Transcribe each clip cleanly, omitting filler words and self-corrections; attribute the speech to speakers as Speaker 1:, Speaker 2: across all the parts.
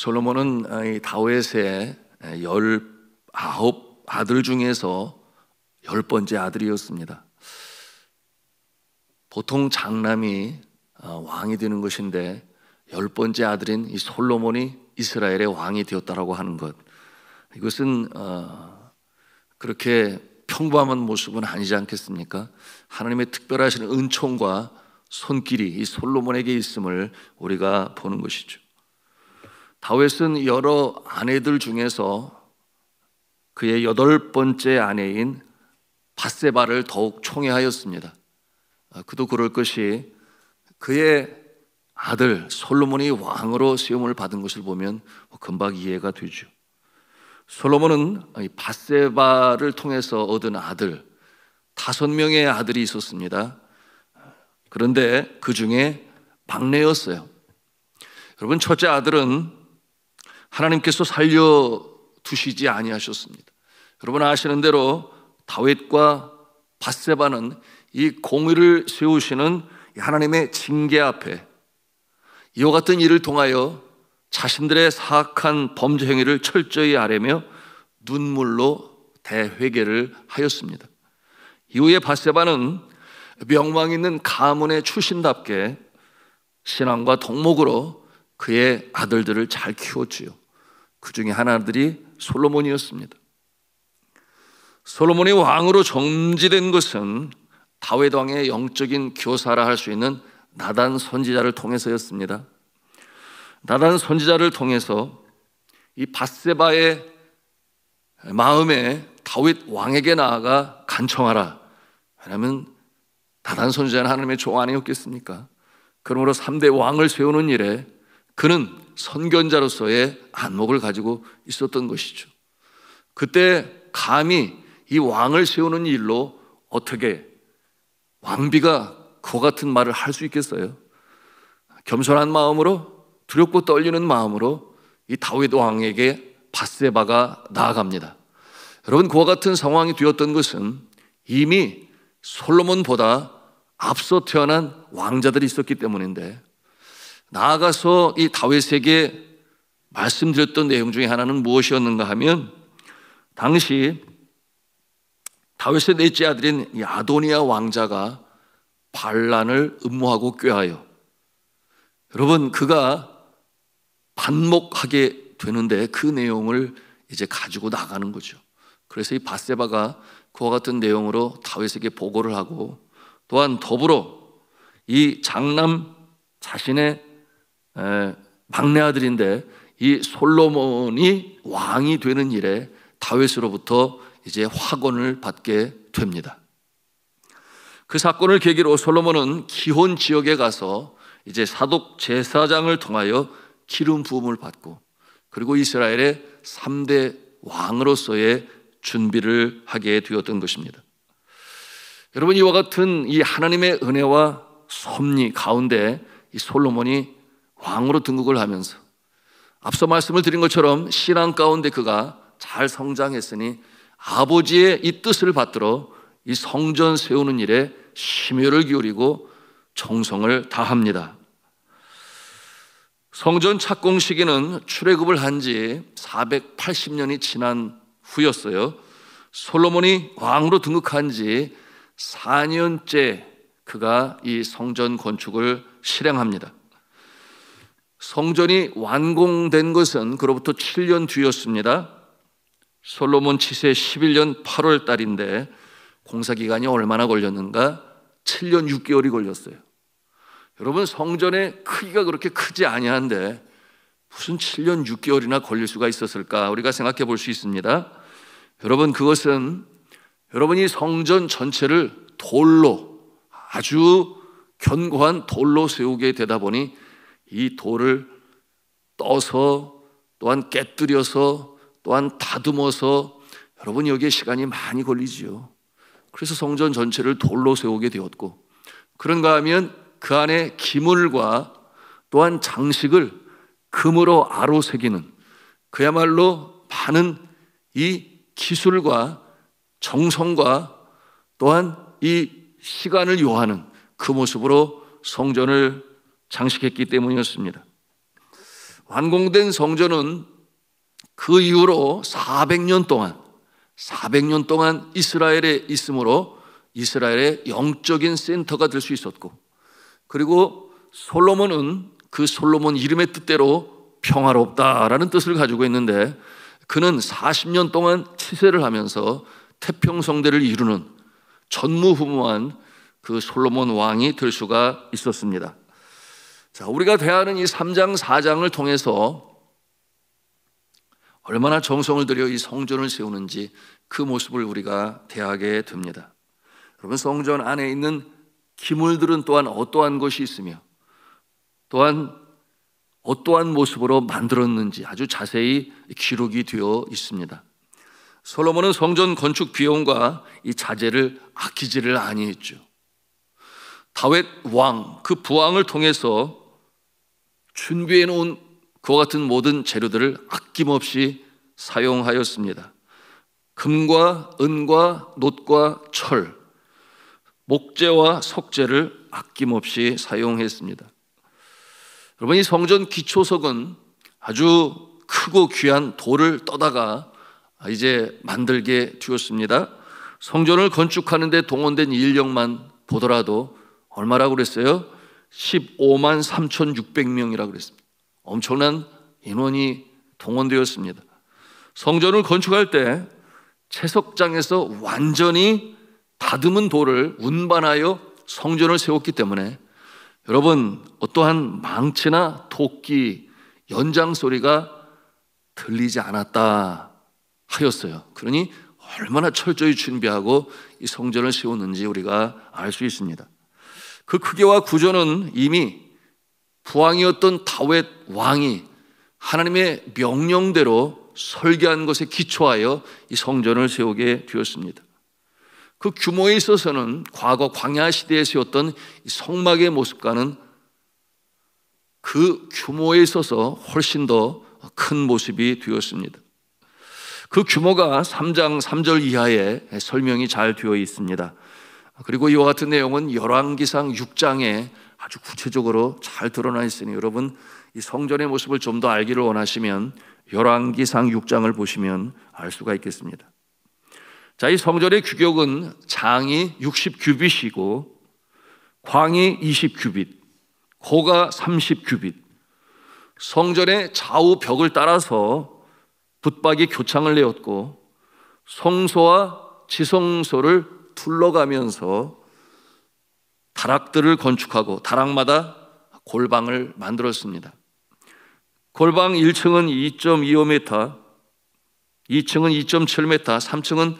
Speaker 1: 솔로몬은 이 다윗의 19 아들 중에서 10번째 아들이었습니다. 보통 장남이 왕이 되는 것인데 10번째 아들인 이 솔로몬이 이스라엘의 왕이 되었다라고 하는 것, 이것은 그렇게 평범한 모습은 아니지 않겠습니까? 하나님의 특별하신 은총과 손길이 이 솔로몬에게 있음을 우리가 보는 것이죠. 다윗은 여러 아내들 중에서 그의 8번째 아내인 밧세바를 더욱 총애하였습니다. 그도 그럴 것이 그의 아들 솔로몬이 왕으로 세움을 받은 것을 보면 금방 이해가 되죠. 솔로몬은 밧세바를 통해서 얻은 아들 5명의 아들이 있었습니다. 그런데 그 중에 막내였어요. 여러분, 첫째 아들은 하나님께서 살려두시지 아니하셨습니다. 여러분 아시는 대로 다윗과 밧세바는 이 공의를 세우시는 하나님의 징계 앞에 이와 같은 일을 통하여 자신들의 사악한 범죄 행위를 철저히 아뢰며 눈물로 대회개를 하였습니다. 이후에 밧세바는 명망 있는 가문의 출신답게 신앙과 덕목으로 그의 아들들을 잘 키웠지요. 그 중에 하나들이 솔로몬이었습니다. 솔로몬이 왕으로 정지된 것은 다윗 왕의 영적인 교사라 할 수 있는 나단 선지자를 통해서였습니다. 나단 선지자를 통해서 이 밧세바의 마음에 다윗 왕에게 나아가 간청하라. 왜냐하면 나단 선지자는 하나님의 종 아니었겠습니까? 그러므로 3대 왕을 세우는 일에 그는 선견자로서의 안목을 가지고 있었던 것이죠. 그때 감히 이 왕을 세우는 일로 어떻게 왕비가 그와 같은 말을 할 수 있겠어요? 겸손한 마음으로, 두렵고 떨리는 마음으로 이 다윗 왕에게 밧세바가 나아갑니다. 여러분, 그와 같은 상황이 되었던 것은 이미 솔로몬보다 앞서 태어난 왕자들이 있었기 때문인데, 나아가서 이 다윗에게 말씀드렸던 내용 중에 하나는 무엇이었는가 하면, 당시 다윗의 넷째 아들인 이 아도니아 왕자가 반란을 음모하고 꾀하여, 여러분, 그가 반목하게 되는데 그 내용을 이제 가지고 나가는 거죠. 그래서 이 밧세바가 그와 같은 내용으로 다윗에게 보고를 하고, 또한 더불어 이 장남 자신의 막내 아들인데 이 솔로몬이 왕이 되는 일에 다윗으로부터 이제 확언을 받게 됩니다. 그 사건을 계기로 솔로몬은 기혼 지역에 가서 이제 사독 제사장을 통하여 기름 부음을 받고, 그리고 이스라엘의 3대 왕으로서의 준비를 하게 되었던 것입니다. 여러분, 이와 같은 이 하나님의 은혜와 섭리 가운데 이 솔로몬이 왕으로 등극을 하면서 앞서 말씀을 드린 것처럼 신앙 가운데 그가 잘 성장했으니 아버지의 이 뜻을 받들어 이 성전 세우는 일에 심혈을 기울이고 정성을 다합니다. 성전 착공 시기는 출애굽을 한 지 480년이 지난 후였어요. 솔로몬이 왕으로 등극한 지 4년째 그가 이 성전 건축을 실행합니다. 성전이 완공된 것은 그로부터 7년 뒤였습니다. 솔로몬 치세 11년 8월 달인데 공사 기간이 얼마나 걸렸는가? 7년 6개월이 걸렸어요. 여러분, 성전의 크기가 그렇게 크지 아니한데 무슨 7년 6개월이나 걸릴 수가 있었을까? 우리가 생각해 볼 수 있습니다. 여러분, 그것은 여러분이 성전 전체를 돌로, 아주 견고한 돌로 세우게 되다 보니 이 돌을 떠서, 또한 깨뜨려서, 또한 다듬어서, 여러분 여기에 시간이 많이 걸리지요. 그래서 성전 전체를 돌로 세우게 되었고, 그런가 하면 그 안에 기물과 또한 장식을 금으로 아로새기는, 그야말로 많은 이 기술과 정성과 또한 이 시간을 요하는 그 모습으로 성전을 장식했기 때문이었습니다. 완공된 성전은 그 이후로 400년 동안 이스라엘에 있으므로 이스라엘의 영적인 센터가 될 수 있었고, 그리고 솔로몬은 그 솔로몬 이름의 뜻대로 평화롭다라는 뜻을 가지고 있는데, 그는 40년 동안 치세를 하면서 태평성대를 이루는 전무후무한 그 솔로몬 왕이 될 수가 있었습니다. 자, 우리가 대하는 이 3장 4장을 통해서 얼마나 정성을 들여 이 성전을 세우는지 그 모습을 우리가 대하게 됩니다. 여러분, 성전 안에 있는 기물들은 또한 어떠한 것이 있으며 또한 어떠한 모습으로 만들었는지 아주 자세히 기록이 되어 있습니다. 솔로몬은 성전 건축 비용과 이 자재를 아끼지를 아니했죠. 다윗 왕, 그 부왕을 통해서 준비해 놓은 그와 같은 모든 재료들을 아낌없이 사용하였습니다. 금과 은과 놋과 철, 목재와 석재를 아낌없이 사용했습니다. 여러분, 이 성전 기초석은 아주 크고 귀한 돌을 떠다가 이제 만들게 되었습니다. 성전을 건축하는 데 동원된 인력만 보더라도 얼마라고 그랬어요? 15만 3,600명이라고 그랬습니다. 엄청난 인원이 동원되었습니다. 성전을 건축할 때 채석장에서 완전히 다듬은 돌을 운반하여 성전을 세웠기 때문에 여러분, 어떠한 망치나 도끼, 연장 소리가 들리지 않았다 하였어요. 그러니 얼마나 철저히 준비하고 이 성전을 세웠는지 우리가 알 수 있습니다. 그 크기와 구조는 이미 부왕이었던 다윗 왕이 하나님의 명령대로 설계한 것에 기초하여 이 성전을 세우게 되었습니다. 그 규모에 있어서는 과거 광야 시대에 세웠던 이 성막의 모습과는 그 규모에 있어서 훨씬 더 큰 모습이 되었습니다. 그 규모가 3장 3절 이하에 설명이 잘 되어 있습니다. 그리고 이와 같은 내용은 열왕기상 6장에 아주 구체적으로 잘 드러나 있으니 여러분, 이 성전의 모습을 좀 더 알기를 원하시면 열왕기상 6장을 보시면 알 수가 있겠습니다. 자, 이 성전의 규격은 장이 60규빗이고 광이 20규빗, 고가 30규빗, 성전의 좌우 벽을 따라서 붙박이 교창을 내었고 성소와 지성소를 둘러가면서 다락들을 건축하고 다락마다 골방을 만들었습니다. 골방 1층은 2.25m, 2층은 2.7m, 3층은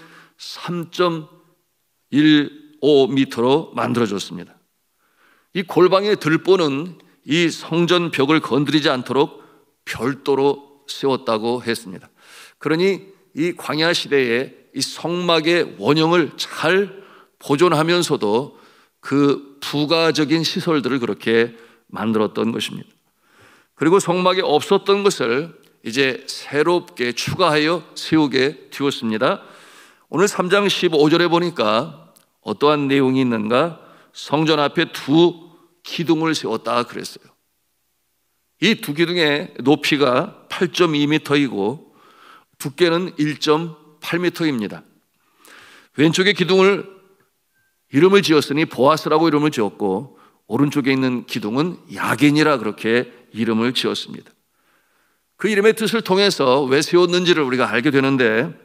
Speaker 1: 3.15m로 만들어졌습니다. 이 골방의 들보는 이 성전 벽을 건드리지 않도록 별도로 세웠다고 했습니다. 그러니 이 광야 시대에 이 성막의 원형을 잘 보존하면서도 그 부가적인 시설들을 그렇게 만들었던 것입니다. 그리고 성막에 없었던 것을 이제 새롭게 추가하여 세우게 되었습니다. 오늘 3장 15절에 보니까 어떠한 내용이 있는가? 성전 앞에 두 기둥을 세웠다 그랬어요. 이 두 기둥의 높이가 8.2m이고 두께는 1.8m입니다. 왼쪽의 기둥을 이름을 지었으니 보아스라고 이름을 지었고 오른쪽에 있는 기둥은 야긴이라 그렇게 이름을 지었습니다. 그 이름의 뜻을 통해서 왜 세웠는지를 우리가 알게 되는데,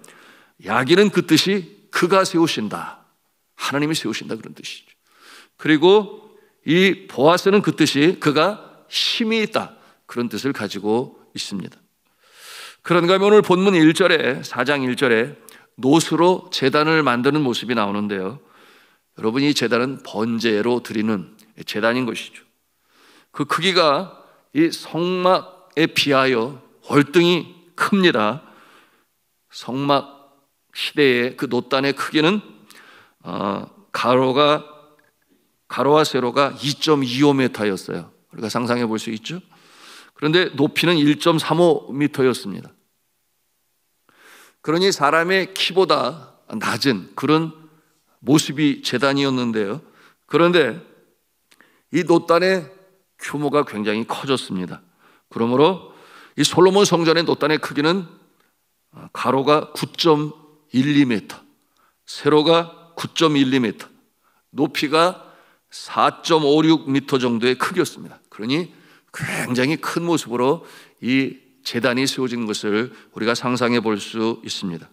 Speaker 1: 야긴은 그 뜻이 그가 세우신다, 하나님이 세우신다 그런 뜻이죠. 그리고 이 보아스는 그 뜻이 그가 힘이 있다 그런 뜻을 가지고 있습니다. 그런가 하면 오늘 본문 1절에 4장 1절에 놋으로 제단을 만드는 모습이 나오는데요, 여러분, 이 제단은 번제로 드리는 제단인 것이죠. 그 크기가 이 성막에 비하여 월등히 큽니다. 성막 시대의 그 놋단의 크기는 가로와 세로가 2.25m였어요. 우리가 상상해 볼 수 있죠. 그런데 높이는 1.35m였습니다. 그러니 사람의 키보다 낮은 그런 모습이 제단이었는데요, 그런데 이 놋단의 규모가 굉장히 커졌습니다. 그러므로 이 솔로몬 성전의 놋단의 크기는 가로가 9.12m, 세로가 9.12m, 높이가 4.56m 정도의 크기였습니다. 그러니 굉장히 큰 모습으로 이 제단이 세워진 것을 우리가 상상해 볼 수 있습니다.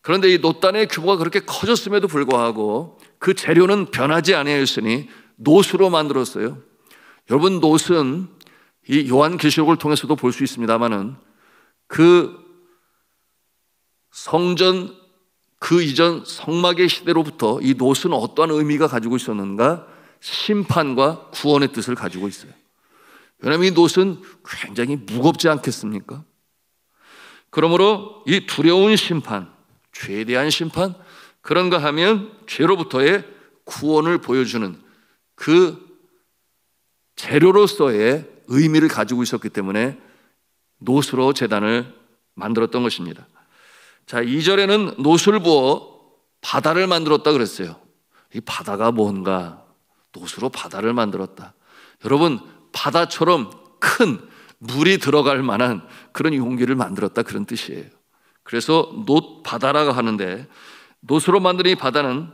Speaker 1: 그런데 이 놋단의 규모가 그렇게 커졌음에도 불구하고 그 재료는 변하지 아니하였으니 놋으로 만들었어요. 여러분, 놋은 이 요한계시록을 통해서도 볼 수 있습니다만은 그 성전 그 이전 성막의 시대로부터 이 놋은 어떠한 의미가 가지고 있었는가? 심판과 구원의 뜻을 가지고 있어요. 왜냐하면 이 놋은 굉장히 무겁지 않겠습니까? 그러므로 이 두려운 심판, 죄에 대한 심판, 그런가 하면 죄로부터의 구원을 보여주는 그 재료로서의 의미를 가지고 있었기 때문에 놋으로 제단을 만들었던 것입니다. 자, 2절에는 놋을 부어 바다를 만들었다 그랬어요. 이 바다가 뭔가? 놋으로 바다를 만들었다. 여러분, 바다처럼 큰 물이 들어갈 만한 그런 용기를 만들었다, 그런 뜻이에요. 그래서 놋 바다라고 하는데, 놋으로 만든 이 바다는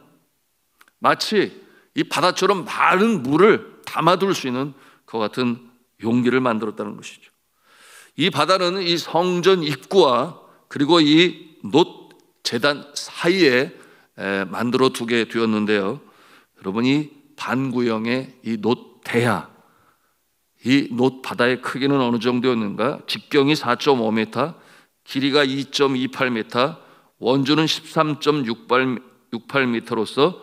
Speaker 1: 마치 이 바다처럼 많은 물을 담아둘 수 있는 그와 같은 용기를 만들었다는 것이죠. 이 바다는 이 성전 입구와 그리고 이 놋 제단 사이에 만들어 두게 되었는데요. 여러분이 반구형의 이 놋 대야, 이 놋 바다의 크기는 어느 정도였는가? 직경이 4.5m, 길이가 2.28m, 원주는 13.68m로서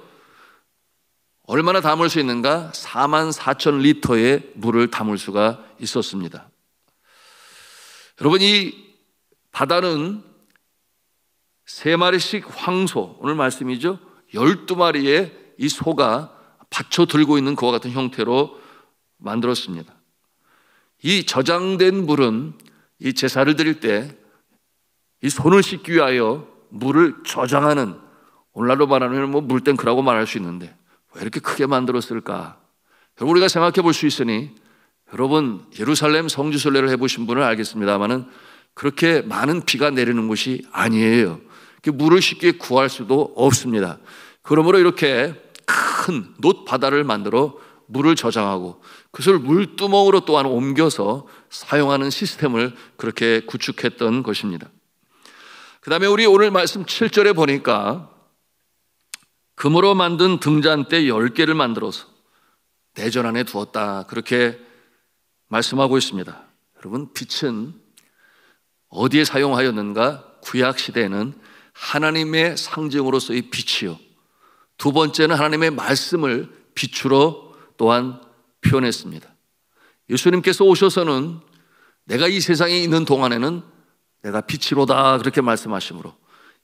Speaker 1: 얼마나 담을 수 있는가? 44,000리터의 물을 담을 수가 있었습니다. 여러분, 이 바다는 3마리씩 황소, 오늘 말씀이죠, 12마리의 이 소가 받쳐 들고 있는 그와 같은 형태로 만들었습니다. 이 저장된 물은 이 제사를 드릴 때 이 손을 씻기 위하여 물을 저장하는, 오늘날로 말하면 뭐 물탱크라고 말할 수 있는데 왜 이렇게 크게 만들었을까? 여러분, 우리가 생각해 볼 수 있으니, 여러분 예루살렘 성지순례를 해보신 분은 알겠습니다만은 그렇게 많은 비가 내리는 곳이 아니에요. 물을 쉽게 구할 수도 없습니다. 그러므로 이렇게 큰 놋 바다를 만들어 물을 저장하고 그것을 물두멍으로 또한 옮겨서 사용하는 시스템을 그렇게 구축했던 것입니다. 그 다음에 우리 오늘 말씀 7절에 보니까 금으로 만든 등잔대 10개를 만들어서 내전 안에 두었다, 그렇게 말씀하고 있습니다. 여러분, 빛은 어디에 사용하였는가? 구약 시대에는 하나님의 상징으로서의 빛이요, 두 번째는 하나님의 말씀을 빛으로 또한 표현했습니다. 예수님께서 오셔서는 내가 이 세상에 있는 동안에는 내가 빛이로다, 그렇게 말씀하시므로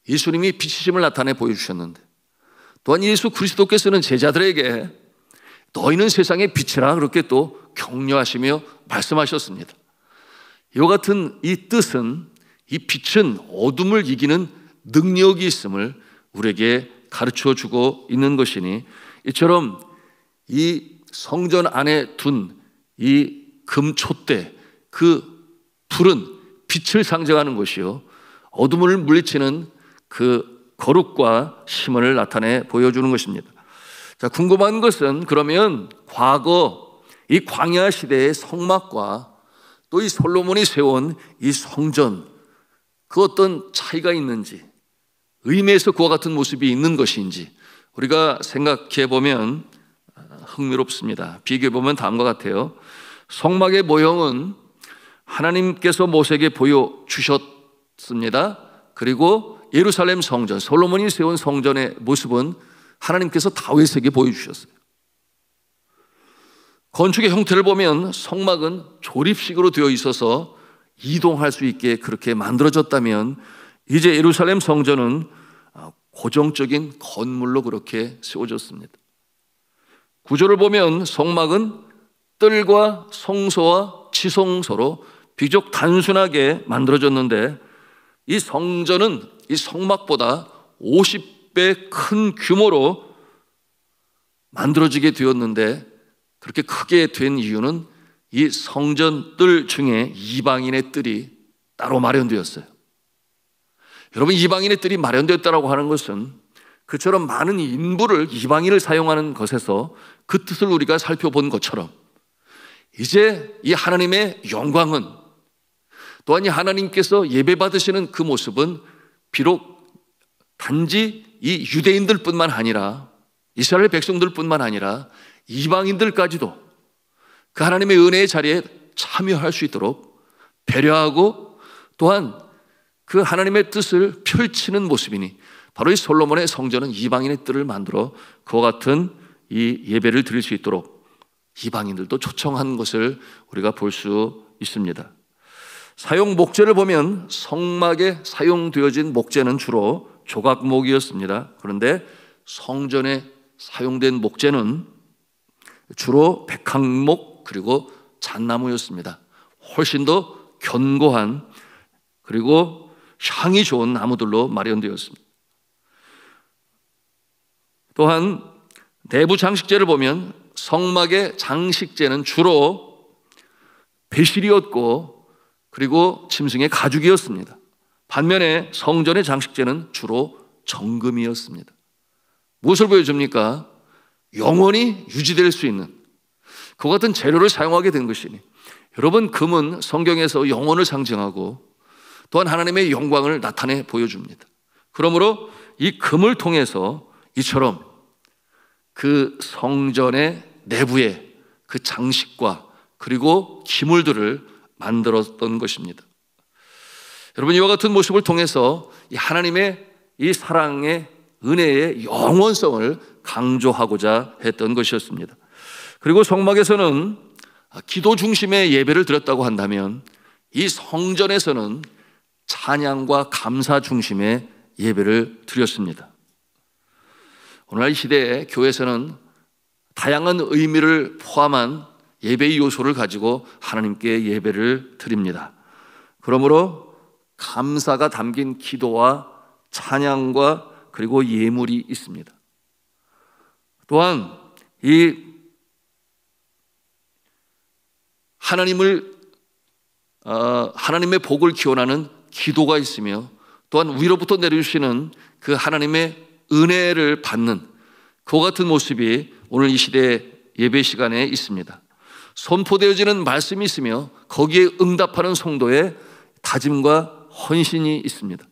Speaker 1: 예수님이 빛이심을 나타내 보여주셨는데, 또한 예수 그리스도께서는 제자들에게 너희는 세상의 빛이라, 그렇게 또 격려하시며 말씀하셨습니다. 이와 같은 이 뜻은, 이 빛은 어둠을 이기는 능력이 있음을 우리에게 가르쳐 주고 있는 것이니, 이처럼 이 성전 안에 둔 이 금촛대, 그 불은 빛을 상징하는 것이요, 어둠을 물리치는 그 거룩과 심원을 나타내 보여주는 것입니다. 자, 궁금한 것은 그러면 과거 이 광야 시대의 성막과 또 이 솔로몬이 세운 이 성전, 그 어떤 차이가 있는지, 의미에서 그와 같은 모습이 있는 것인지 우리가 생각해 보면 흥미롭습니다. 비교해 보면 다음과 같아요. 성막의 모형은 하나님께서 모세에게 보여주셨습니다. 그리고 예루살렘 성전, 솔로몬이 세운 성전의 모습은 하나님께서 다윗에게 보여주셨어요. 건축의 형태를 보면 성막은 조립식으로 되어 있어서 이동할 수 있게 그렇게 만들어졌다면, 이제 예루살렘 성전은 고정적인 건물로 그렇게 세워졌습니다. 구조를 보면 성막은 뜰과 성소와 지성소로 비교적 단순하게 만들어졌는데, 이 성전은 이 성막보다 50배 큰 규모로 만들어지게 되었는데, 그렇게 크게 된 이유는 이 성전 뜰 중에 이방인의 뜰이 따로 마련되었어요. 여러분, 이방인의 뜰이 마련되었다고 하는 것은 그처럼 많은 인부를, 이방인을 사용하는 것에서 그 뜻을 우리가 살펴본 것처럼 이제 이 하나님의 영광은, 또한 이 하나님께서 예배받으시는 그 모습은 비록 단지 이 유대인들 뿐만 아니라, 이스라엘 백성들 뿐만 아니라 이방인들까지도 그 하나님의 은혜의 자리에 참여할 수 있도록 배려하고, 또한 그 하나님의 뜻을 펼치는 모습이니, 바로 이 솔로몬의 성전은 이방인의 뜰을 만들어 그와 같은 이 예배를 드릴 수 있도록 이방인들도 초청한 것을 우리가 볼 수 있습니다. 사용 목재를 보면 성막에 사용되어진 목재는 주로 조각목이었습니다. 그런데 성전에 사용된 목재는 주로 백향목 그리고 잣나무였습니다. 훨씬 더 견고한 그리고 향이 좋은 나무들로 마련되었습니다. 또한 내부 장식재를 보면 성막의 장식재는 주로 배실이었고 그리고 짐승의 가죽이었습니다. 반면에 성전의 장식재는 주로 정금이었습니다. 무엇을 보여줍니까? 영원히 유지될 수 있는 그와 같은 재료를 사용하게 된 것이니, 여러분, 금은 성경에서 영혼을 상징하고 또한 하나님의 영광을 나타내 보여줍니다. 그러므로 이 금을 통해서 이처럼 그 성전의 내부에 그 장식과 그리고 기물들을 만들었던 것입니다. 여러분, 이와 같은 모습을 통해서 이 하나님의 이 사랑의 은혜의 영원성을 강조하고자 했던 것이었습니다. 그리고 성막에서는 기도 중심의 예배를 드렸다고 한다면, 이 성전에서는 찬양과 감사 중심의 예배를 드렸습니다. 오늘날 시대에 교회에서는 다양한 의미를 포함한 예배의 요소를 가지고 하나님께 예배를 드립니다. 그러므로 감사가 담긴 기도와 찬양과 그리고 예물이 있습니다. 또한 이 하나님의 복을 기원하는 기도가 있으며, 또한 위로부터 내려주시는 그 하나님의 은혜를 받는 그와 같은 모습이 오늘 이 시대 예배 시간에 있습니다. 선포되어지는 말씀이 있으며 거기에 응답하는 성도의 다짐과 헌신이 있습니다.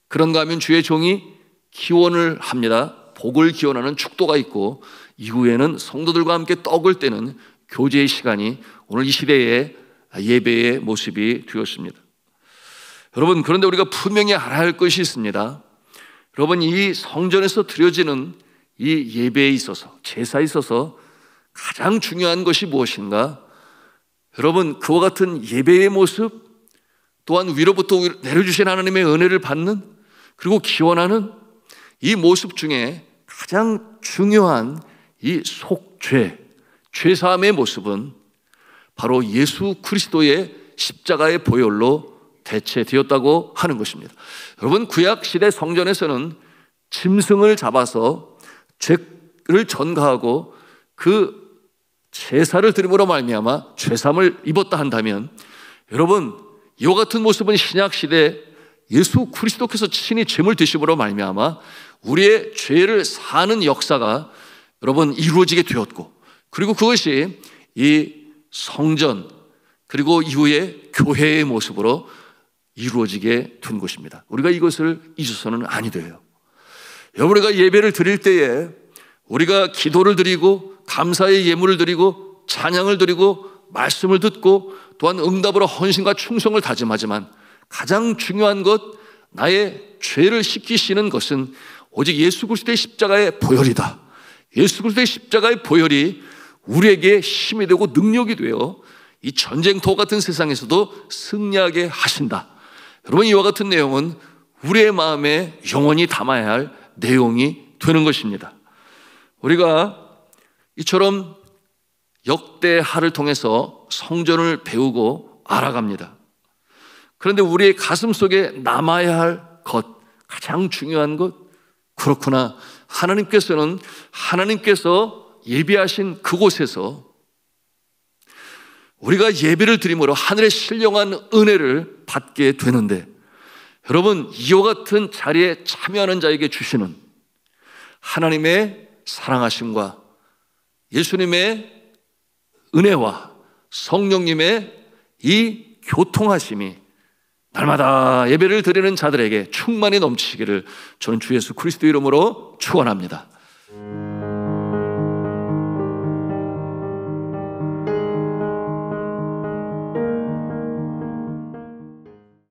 Speaker 1: 그런가 하면 주의 종이 기원을 합니다. 복을 기원하는 축도가 있고, 이후에는 성도들과 함께 떡을 떼는 교제의 시간이 오늘 이 시대의 예배의 모습이 되었습니다. 여러분, 그런데 우리가 분명히 알아야 할 것이 있습니다. 여러분, 이 성전에서 드려지는 이 예배에 있어서, 제사에 있어서 가장 중요한 것이 무엇인가? 여러분, 그와 같은 예배의 모습, 또한 위로부터 내려주신 하나님의 은혜를 받는 그리고 기원하는 이 모습 중에 가장 중요한 이 속죄, 죄사함의 모습은 바로 예수 그리스도의 십자가의 보혈로 대체되었다고 하는 것입니다. 여러분, 구약시대 성전에서는 짐승을 잡아서 죄를 전가하고 그 제사를 드림으로 말미암아 죄사함을 입었다 한다면, 여러분, 이와 같은 모습은 신약시대 예수 그리스도께서 친히 죄물 드심으로 말미암아 우리의 죄를 사는 역사가 여러분 이루어지게 되었고, 그리고 그것이 이 성전 그리고 이후에 교회의 모습으로 이루어지게 된 것입니다. 우리가 이것을 잊어서는 아니 돼요. 여러분, 우리가 예배를 드릴 때에 우리가 기도를 드리고 감사의 예물을 드리고 찬양을 드리고 말씀을 듣고 또한 응답으로 헌신과 충성을 다짐하지만, 가장 중요한 것, 나의 죄를 씻기시는 것은 오직 예수 그리스도의 십자가의 보혈이다. 예수 그리스도의 십자가의 보혈이 우리에게 힘이 되고 능력이 되어 이 전쟁터 같은 세상에서도 승리하게 하신다. 여러분, 이와 같은 내용은 우리의 마음에 영원히 담아야 할 내용이 되는 것입니다. 우리가 이처럼 역대하를 통해서 성전을 배우고 알아갑니다. 그런데 우리의 가슴 속에 남아야 할 것, 가장 중요한 것, 그렇구나, 하나님께서 예비하신 그곳에서 우리가 예배를 드림으로 하늘의 신령한 은혜를 받게 되는데, 여러분, 이와 같은 자리에 참여하는 자에게 주시는 하나님의 사랑하심과 예수님의 은혜와 성령님의 이 교통하심이 날마다 예배를 드리는 자들에게 충만히 넘치기를 저는 주 예수 그리스도 이름으로 축원합니다.